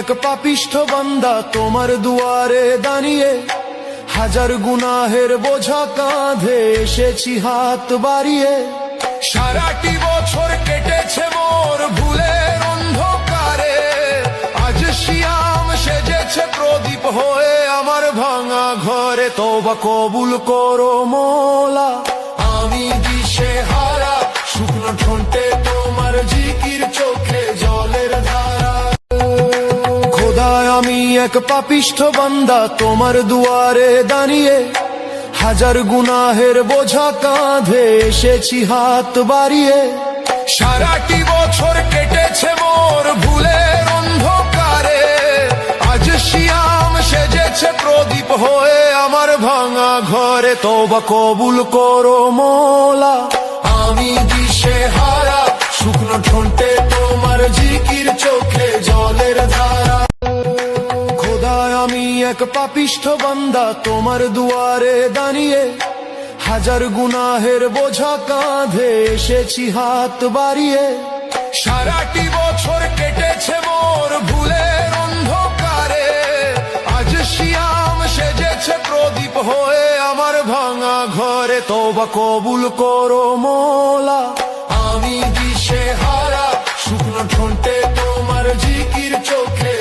এক পাপিষ্ঠ বান্দা তোমার দুয়ারে দাঁড়িয়ে, হাজার গুনাহের বোঝা কাঁধে এসেছি হাত বাড়িয়ে। সারাটি বছর কেটেছে মোর ভুলের অন্ধকারে, আজ শিয়াম সেজেছে প্রদীপ হয়ে আমার ভাঙা ঘরে। তওবা কবুল করো মোলা, আমি দিশেহারা, শুকনো ঠোঁটে তোমার জিকির, চোখে জলের ধারা। খোদায় আমি এক পাপিষ্ঠ বান্দা তোমার দুয়ারে দাঁড়িয়ে, হাজার গুনাহের বোঝা কাঁধে এসেছি হাত বাড়িয়ে। সারাটি বছর কেটেছে মোর ভুলের অন্ধকারে, আজ শিয়াম সেজেছে প্রদীপ হয়ে আমার ভাঙা ঘরে। তওবা কবুল করো মোলা, আমি দিশেহারা, শুকনো ঠোঁটে তোমার জিকির, চোখে জলের ধারা। খোদায় আমি এক পাপিষ্ঠ বান্দা তোমার দুয়ারে দাঁড়িয়ে, হাজার গুনাহের বোঝা কাঁধে এসেছি হাত বাড়িয়ে। সারাটি বছর কেটেছে মোর ভুলের অন্ধকারে, আজ শিয়াম সেজেছে প্রদীপ হয়ে আমার ভাঙা ঘরে। তওবা কবুল করো মোলা, আমি দিশেহারা, শুকনো ঠোঁটে তোমার জিকির, চোখে